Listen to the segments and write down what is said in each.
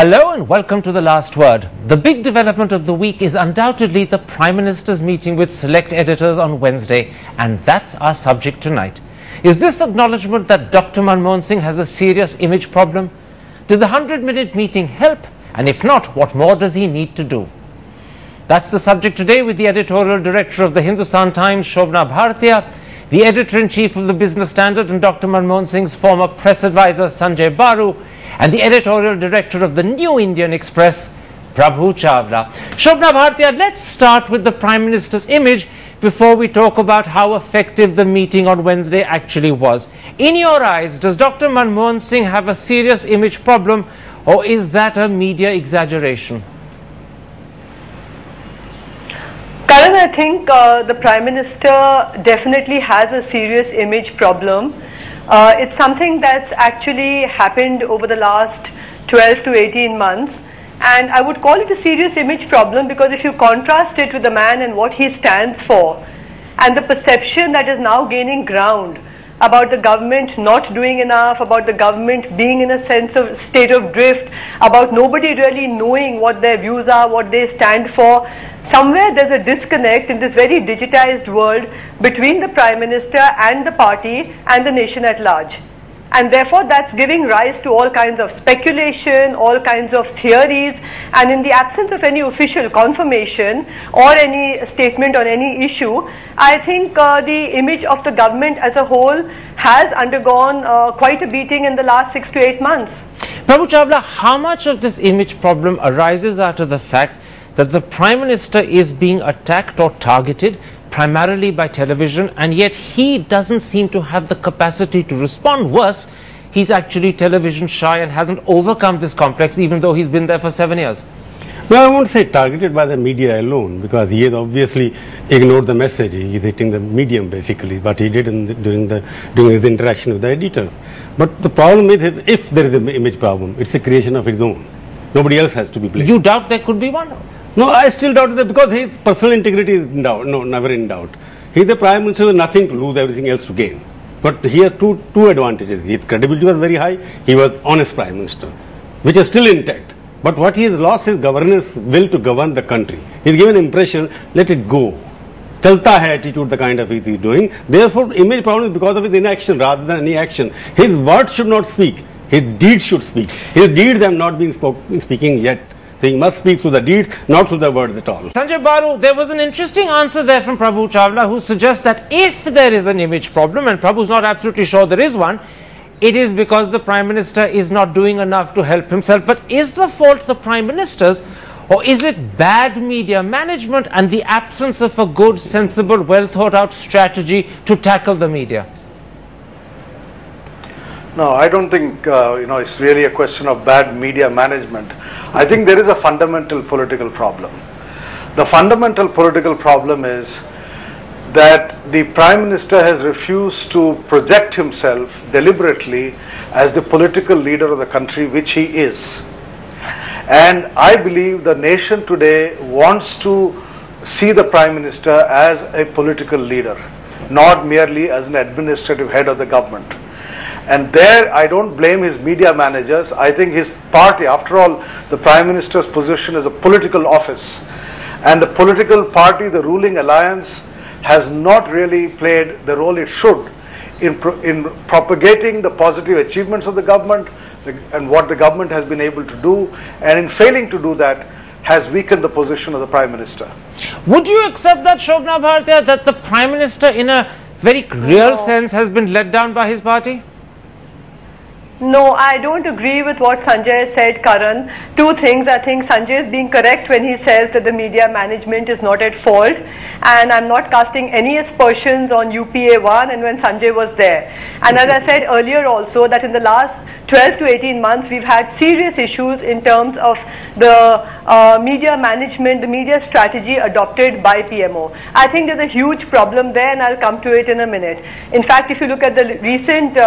Hello and welcome to The Last Word. The big development of the week is undoubtedly the Prime Minister's meeting with select editors on Wednesday, and that's our subject tonight. Is this acknowledgement that Dr. Manmohan Singh has a serious image problem? Did the 100-minute meeting help? And if not, what more does he need to do? That's the subject today with the editorial director of the Hindustan Times, Shobna Bhartiya, the editor-in-chief of the Business Standard and Dr. Manmohan Singh's former press advisor, Sanjay Baru, and the editorial director of the New Indian Express, Prabhu Chawla. Shobna Bhartiya, let's start with the Prime Minister's image before we talk about how effective the meeting on Wednesday actually was. In your eyes, does Dr. Manmohan Singh have a serious image problem, or is that a media exaggeration? Karan, I think the Prime Minister definitely has a serious image problem. It's something that's actually happened over the last 12 to 18 months, and I would call it a serious image problem because if you contrast it with the man and what he stands for and the perception that is now gaining ground about the government not doing enough, about the government being in a sense of state of drift, about nobody really knowing what their views are, what they stand for. Somewhere there's a disconnect in this very digitized world between the Prime Minister and the party and the nation at large. And therefore that's giving rise to all kinds of speculation, all kinds of theories, and in the absence of any official confirmation or any statement on any issue, I think the image of the government as a whole has undergone quite a beating in the last 6 to 8 months. Prabhu Chawla, how much of this image problem arises out of the fact that the Prime Minister is being attacked or targeted primarily by television, and yet he doesn't seem to have the capacity to respond? Worse, he's actually television shy and hasn't overcome this complex even though he's been there for 7 years. Well, I won't say targeted by the media alone, because he has obviously ignored the message. He's hitting the medium basically, but he did during his interaction with the editors. But the problem is, if there is an image problem, it's a creation of his own. Nobody else has to be blamed. You doubt there could be one? No, I still doubt that, because his personal integrity is in doubt. No, never in doubt. He's the Prime Minister with nothing to lose, everything else to gain. But he has two advantages. His credibility was very high. He was honest Prime Minister, which is still intact. But what he has lost is governance, will to govern the country. He's given impression, let it go. Chalta hai attitude, the kind of thing he's doing. Therefore, image problem is because of his inaction rather than any action. His words should not speak. His deeds should speak. His deeds have not been speaking yet. So he must speak through the deeds, not through the words at all. Sanjay Baru, there was an interesting answer there from Prabhu Chawla, who suggests that if there is an image problem, and Prabhu's not absolutely sure there is one, it is because the Prime Minister is not doing enough to help himself. But is the fault the Prime Minister's, or is it bad media management and the absence of a good, sensible, well thought out strategy to tackle the media? No, I don't think it's really a question of bad media management. I think there is a fundamental political problem. The fundamental political problem is that the Prime Minister has refused to project himself deliberately as the political leader of the country, which he is. And I believe the nation today wants to see the Prime Minister as a political leader, not merely as an administrative head of the government. And there I don't blame his media managers. I think his party, after all, the Prime Minister's position is a political office, and the political party, the ruling alliance, has not really played the role it should in propagating the positive achievements of the government and what the government has been able to do, and in failing to do that has weakened the position of the Prime Minister. Would you accept that, Shobna Bhartiya, that the Prime Minister in a very real sense has been let down by his party? No, I don't agree with what Sanjay said, Karan. Two things. I think Sanjay is being correct when he says that the media management is not at fault, and I'm not casting any aspersions on UPA1 and when Sanjay was there. And as I said earlier also, that in the last 12 to 18 months we've had serious issues in terms of the media management, the media strategy adopted by PMO. I think there's a huge problem there, and I'll come to it in a minute. In fact, if you look at the recent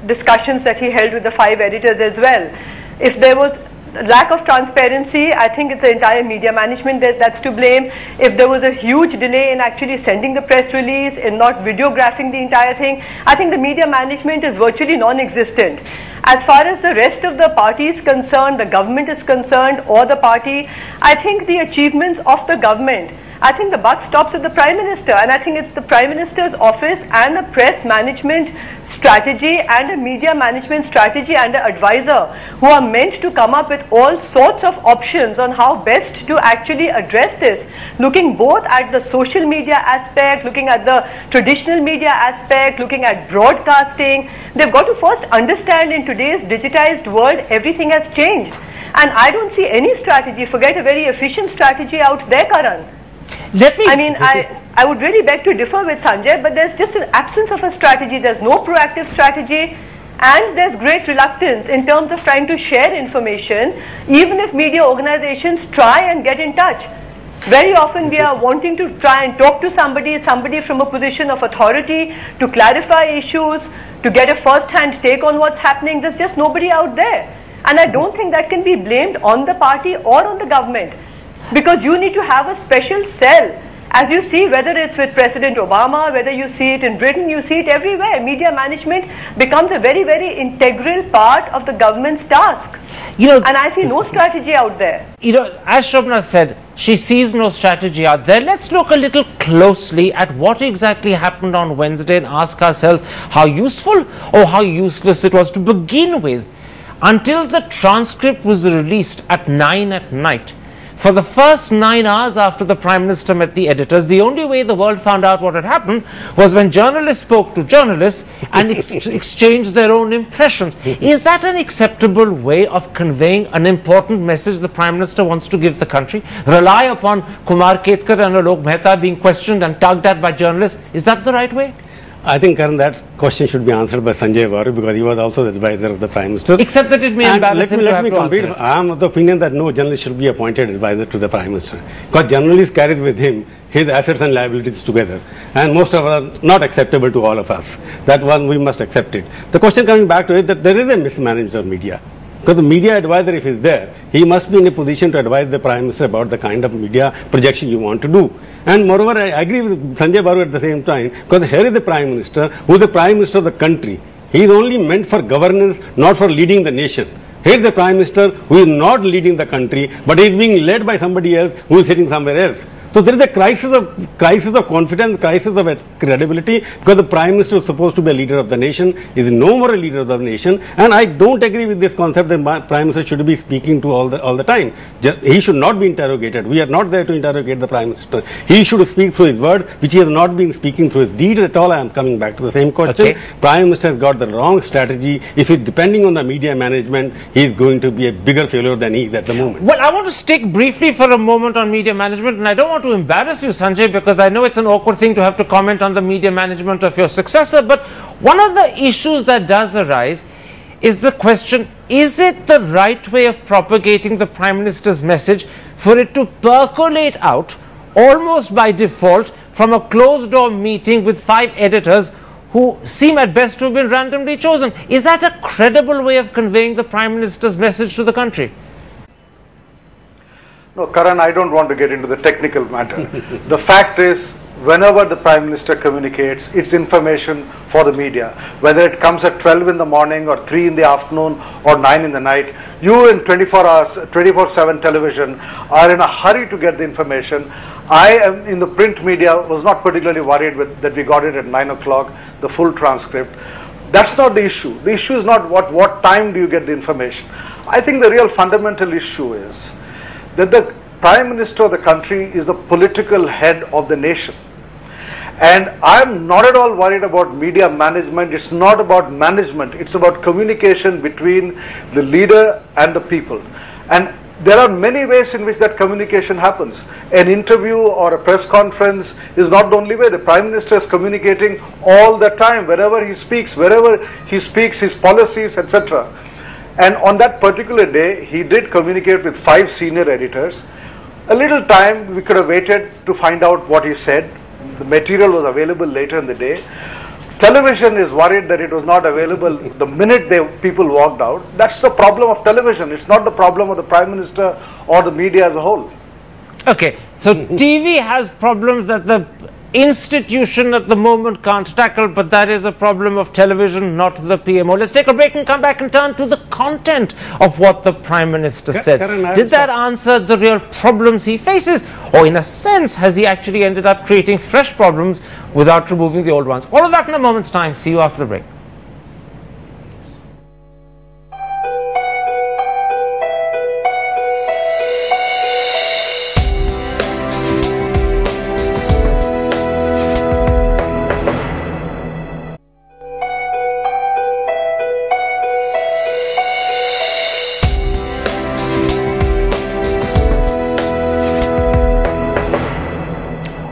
discussions that he held with the 5 editors as well, if there was lack of transparency, I think it's the entire media management that's to blame. If there was a huge delay in actually sending the press release, in not videographing the entire thing, I think the media management is virtually non-existent. As far as the rest of the party is concerned, the government is concerned, or the party, I think the achievements of the government, I think the buck stops at the Prime Minister, and I think it's the Prime Minister's office and the press management strategy and a media management strategy and an advisor who are meant to come up with all sorts of options on how best to actually address this, looking both at the social media aspect, looking at the traditional media aspect, looking at broadcasting. They've got to first understand in today's digitized world everything has changed, and I don't see any strategy, forget a very efficient strategy out there, Karan. I would really beg to differ with Sanjay, but there's just an absence of a strategy. There's no proactive strategy, and there's great reluctance in terms of trying to share information, even if media organizations try and get in touch. Very often we are wanting to try and talk to somebody from a position of authority, to clarify issues, to get a first-hand take on what's happening. There's just nobody out there. And I don't think that can be blamed on the party or on the government, because you need to have a special cell. As you see, whether it's with President Obama, whether you see it in Britain, you see it everywhere. Media management becomes a very, very integral part of the government's task. And I see no strategy out there. As Shobna said, she sees no strategy out there. Let's look a little closely at what exactly happened on Wednesday and ask ourselves how useful or how useless it was to begin with. Until the transcript was released at 9 at night, for the first 9 hours after the Prime Minister met the editors, the only way the world found out what had happened was when journalists spoke to journalists and exchanged their own impressions. Is that an acceptable way of conveying an important message the Prime Minister wants to give the country? Rely upon Kumar Ketkar and Alok Mehta being questioned and tugged at by journalists? Is that the right way? I think, Karan, that question should be answered by Sanjay Baru, because he was also the advisor of the Prime Minister. Except that it may embarrass him to have to answer it. I am of the opinion that no journalist should be appointed advisor to the Prime Minister, because journalist carries with him his assets and liabilities together, and most of them are not acceptable to all of us. That one we must accept it. The question coming back to it, that there is a mismanagement of media. Because the media advisor, if he is there, he must be in a position to advise the Prime Minister about the kind of media projection you want to do. And moreover, I agree with Sanjay Baru at the same time, because here is the Prime Minister, who is the Prime Minister of the country. He is only meant for governance, not for leading the nation. Here is the Prime Minister who is not leading the country, but is being led by somebody else who is sitting somewhere else. So there is a crisis of confidence, crisis of credibility, because the Prime Minister is supposed to be a leader of the nation, is no more a leader of the nation, and I don't agree with this concept that Prime Minister should be speaking to all the time. He should not be interrogated. We are not there to interrogate the Prime Minister. He should speak through his words, which he has not been speaking through his deeds at all. I am coming back to the same question. Okay. Prime Minister has got the wrong strategy. If he's depending on the media management, he is going to be a bigger failure than he is at the moment. Well, I want to stick briefly for a moment on media management, and I don't want to embarrass you, Sanjay, because I know it's an awkward thing to have to comment on the media management of your successor, but one of the issues that does arise is the question, is it the right way of propagating the Prime Minister's message for it to percolate out almost by default from a closed-door meeting with 5 editors who seem at best to have been randomly chosen? Is that a credible way of conveying the Prime Minister's message to the country? No, Karan, I don't want to get into the technical matter. The fact is, whenever the Prime Minister communicates, it's information for the media. Whether it comes at 12 in the morning or 3 in the afternoon or 9 in the night, you in 24 hours, 24/7 television are in a hurry to get the information. I am in the print media, was not particularly worried that we got it at 9 o'clock, the full transcript. That's not the issue. The issue is not what time do you get the information. I think the real fundamental issue is that the Prime Minister of the country is the political head of the nation. And I'm not at all worried about media management. It's not about management. It's about communication between the leader and the people. And there are many ways in which that communication happens. An interview or a press conference is not the only way. The Prime Minister is communicating all the time, wherever he speaks, his policies, etc. And on that particular day, he did communicate with 5 senior editors. A little time we could have waited to find out what he said. The material was available later in the day. Television is worried that it was not available the minute people walked out. That's the problem of television. It's not the problem of the Prime Minister or the media as a whole. Okay, so TV has problems that the institution at the moment can't tackle, but that is a problem of television, not the PMO. Let's take a break and come back and turn to the content of what the Prime Minister said. Did that answer the real problems he faces, or in a sense has he actually ended up creating fresh problems without removing the old ones? All of that in a moment's time. See you after the break.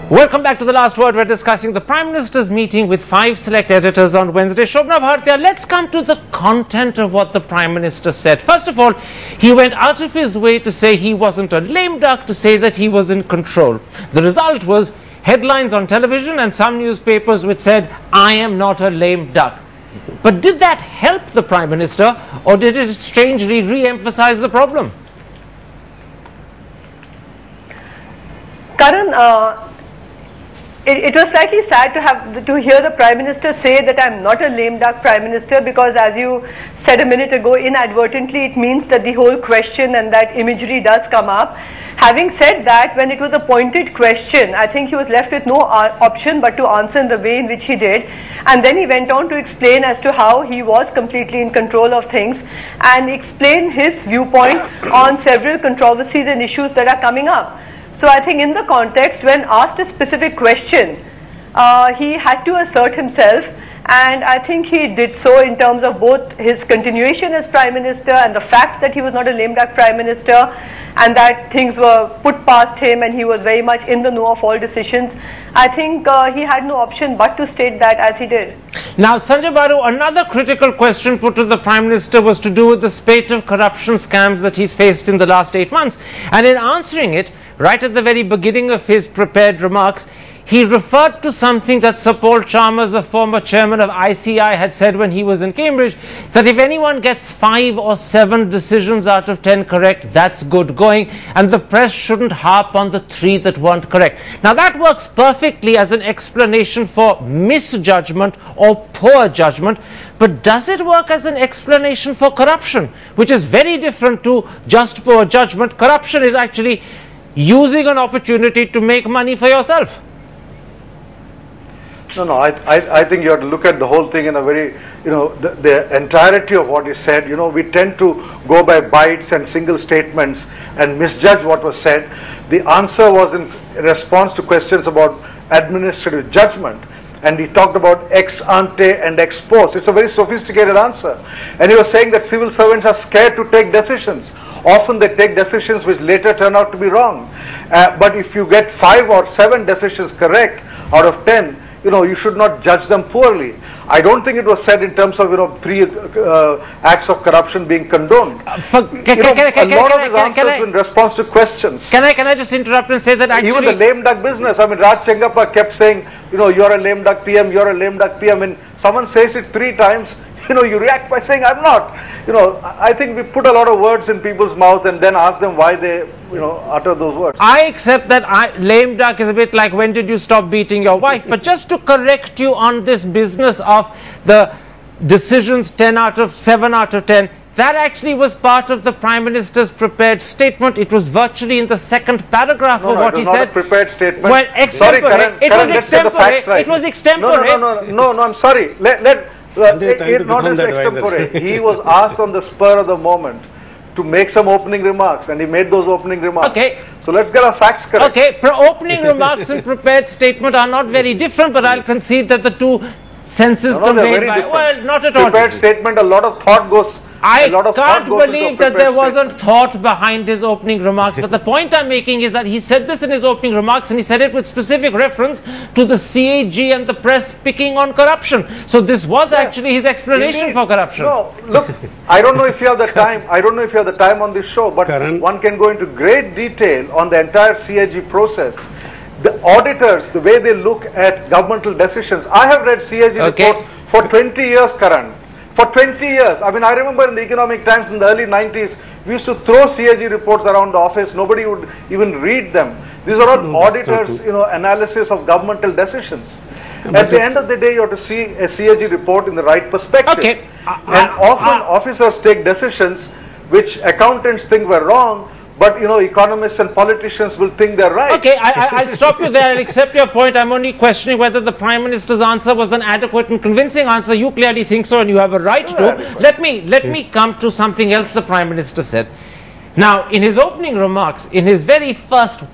Welcome back to The Last Word. We're discussing the Prime Minister's meeting with 5 select editors on Wednesday. Shobna Bhartiya, let's come to the content of what the Prime Minister said. First of all, he went out of his way to say he wasn't a lame duck, to say that he was in control. The result was headlines on television and some newspapers which said, "I am not a lame duck." But did that help the Prime Minister, or did it strangely re-emphasize the problem? Karan, it was slightly sad to hear the Prime Minister say that I'm not a lame duck Prime Minister, because as you said a minute ago, inadvertently it means that the whole question and that imagery does come up. Having said that, when it was a pointed question, I think he was left with no option but to answer in the way in which he did, and then he went on to explain as to how he was completely in control of things and explain his viewpoint on several controversies and issues that are coming up. So I think in the context, when asked a specific question, he had to assert himself, and I think he did so in terms of both his continuation as Prime Minister and the fact that he was not a lame duck Prime Minister and that things were put past him and he was very much in the know of all decisions. I think he had no option but to state that as he did. Now, Sanjay Baru, another critical question put to the Prime Minister was to do with the spate of corruption scams that he's faced in the last 8 months. And in answering it, right at the very beginning of his prepared remarks, he referred to something that Sir Paul Chalmers, a former chairman of ICI, had said when he was in Cambridge, that if anyone gets 5 or 7 decisions out of 10 correct, that's good going, and the press shouldn't harp on the 3 that weren't correct. Now that works perfectly as an explanation for misjudgment or poor judgment, but does it work as an explanation for corruption, which is very different to just poor judgment? Corruption is actually using an opportunity to make money for yourself. No, I think you have to look at the whole thing in a very, the entirety of what he said. We tend to go by bites and single statements and misjudge what was said. The answer was in response to questions about administrative judgment, and he talked about ex ante and ex post. It's a very sophisticated answer. And he was saying that civil servants are scared to take decisions. Often they take decisions which later turn out to be wrong. But if you get 5 or 7 decisions correct out of 10, you should not judge them poorly. I don't think it was said in terms of 3 acts of corruption being condoned. A lot of his answers in response to questions. Can I just interrupt and say that actually even the lame duck business, Raj Chengappa kept saying, you're a lame duck PM, you're a lame duck PM. When someone says it 3 times, you react by saying, I'm not. I think we put a lot of words in people's mouths and then ask them why they, utter those words. I accept that lame duck is a bit like, when did you stop beating your wife? But just to correct you on this business of the decisions 7 out of 10, that actually was part of the Prime Minister's prepared statement. It was virtually in the 2nd paragraph of what he said. It was not a prepared statement. Well, extempore. It was extempore. It was extempore. No, I'm sorry. It's not as extempore. He was asked on the spur of the moment to make some opening remarks, and he made those opening remarks. Okay. So let's get our facts correct. Okay, opening remarks and prepared statement are not very different, but I'll concede that the 2 senses conveyed by... Well, not at all. Prepared statement, a lot of thought goes... I can't believe that there wasn't thought behind his opening remarks. But the point I'm making is that he said this in his opening remarks, and he said it with specific reference to the CAG and the press picking on corruption. So this was actually his explanation for corruption. No, look, I don't know if you have the time. I don't know if you have the time on this show, but one can go into great detail on the entire CAG process the auditors, the way they look at governmental decisions. I have read CAG reports for 20 years, Karan. For 20 years. I mean, I remember in the Economic Times in the early 90s, we used to throw CAG reports around the office. Nobody would even read them. These are all auditors, analysis of governmental decisions. At the end of the day, you have to see a CAG report in the right perspective. Okay. And often officers take decisions which accountants think were wrong, but economists and politicians will think they're right. Okay, I'll stop you there. I'll accept your point. I'm only questioning whether the Prime Minister's answer was an adequate and convincing answer. You clearly think so, and you have a right to. Let me come to something else the Prime Minister said. Now, in his opening remarks, in his very first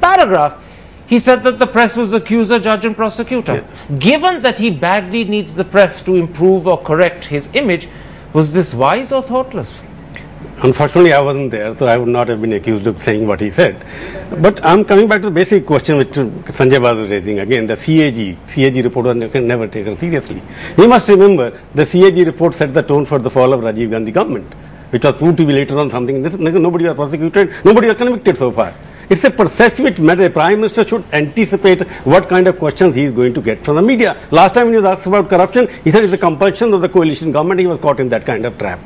paragraph, he said that the press was accuser, judge and prosecutor. Yeah. Given that he badly needs the press to improve or correct his image, was this wise or thoughtless? Unfortunately, I wasn't there, so I would not have been accused of saying what he said. But I'm coming back to the basic question which Sanjay Babu was raising again, the CAG report was never taken seriously. You must remember, the CAG report set the tone for the fall of Rajiv Gandhi government, which was proved to be later on something. Nobody was prosecuted, nobody was convicted so far. It's a perception which the Prime Minister should anticipate what kind of questions he is going to get from the media. Last time when he was asked about corruption, he said it's a compulsion of the coalition government. He was caught in that kind of trap.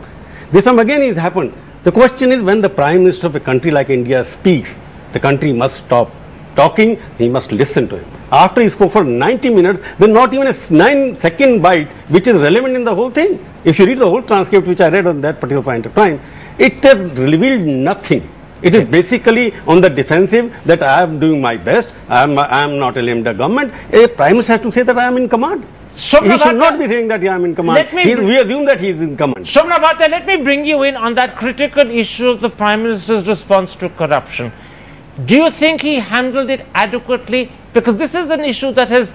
This time again has happened. The question is, when the Prime Minister of a country like India speaks, the country must stop talking, he must listen to him. After he spoke for 90 minutes, there's not even a 9-second bite which is relevant in the whole thing. If you read the whole transcript which I read on that particular point of time, it has revealed nothing. It is basically on the defensive that I am doing my best, I am not a lambda government. A Prime Minister has to say that I am in command. He should not be saying that I am in command. We assume that he is in command. Shobna Bhatia, let me bring you in on that critical issue of the Prime Minister's response to corruption. Do you think he handled it adequately? Because this is an issue that has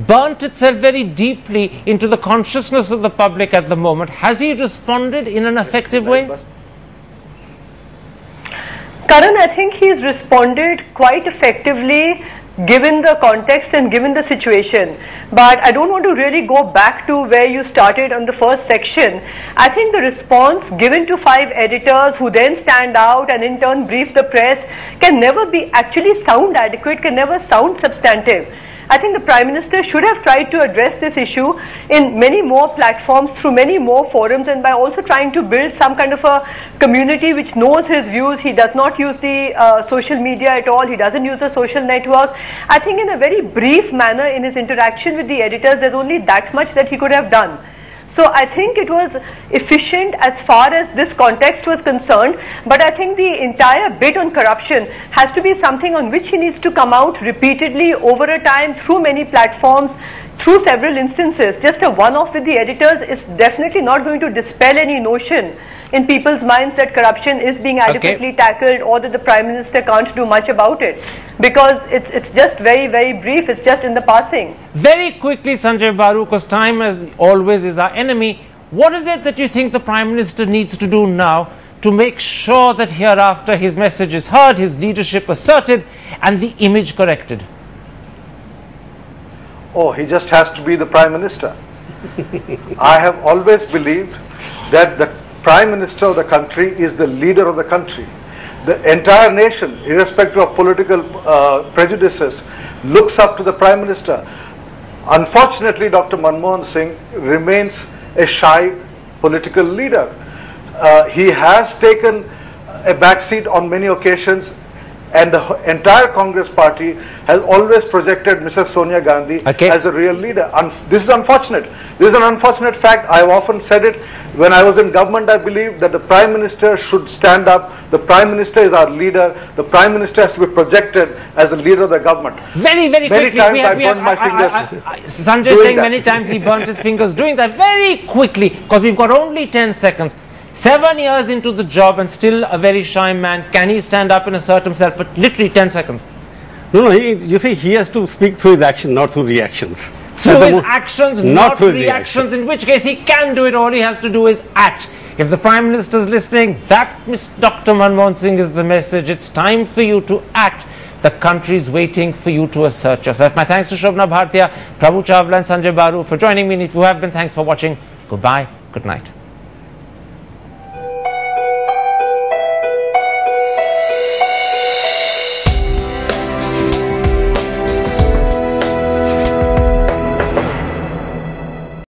burnt itself very deeply into the consciousness of the public at the moment. Has he responded in an effective way? Karan, I think he's responded quite effectively given the context and given the situation. But I don't want to really go back to where you started on the first section. I think the response given to 5 editors who then stand out and in turn brief the press can never be actually sound adequate, can never sound substantive. I think the Prime Minister should have tried to address this issue in many more platforms, through many more forums, and by also trying to build some kind of a community which knows his views. He does not use the social media at all. He doesn't use the social networks. I think in a very brief manner in his interaction with the editors, there's only that much that he could have done. So I think it was efficient as far as this context was concerned, but I think the entire bit on corruption has to be something on which he needs to come out repeatedly over a time through many platforms, through several instances. Just a one-off with the editors is definitely not going to dispel any notion in people's minds that corruption is being adequately tackled, or that the Prime Minister can't do much about it, because it's just very, very brief. It's just in the passing. Very quickly, Sanjay Baru, because time as always is our enemy. What is it that you think the Prime Minister needs to do now to make sure that hereafter his message is heard, his leadership asserted, and the image corrected? Oh, he just has to be the Prime Minister. I have always believed that the Prime Minister of the country is the leader of the country. The entire nation, irrespective of political prejudices, looks up to the Prime Minister. Unfortunately, Dr. Manmohan Singh remains a shy political leader. He has taken a backseat on many occasions, and the entire Congress party has always projected Mrs. Sonia Gandhi as a real leader. This is unfortunate. This is an unfortunate fact. I have often said it. When I was in government, I believed that the Prime Minister should stand up. The Prime Minister is our leader. The Prime Minister has to be projected as the leader of the government. Very, very quickly. Sanjay saying many times he burnt his fingers doing that. Very quickly, because we've got only 10 seconds. 7 years into the job and still a very shy man. Can he stand up and assert himself? But literally 10 seconds. No, you see, he has to speak through his actions, not through reactions. Through his actions, not through reactions, in which case he can do it. All he has to do is act. If the Prime Minister is listening, that, Dr. Manmohan Singh, is the message. It's time for you to act. The country is waiting for you to assert yourself. My thanks to Shobna Bhatia, Prabhu Chawla and Sanjay Baru for joining me. And if you have been, thanks for watching. Goodbye. Good night.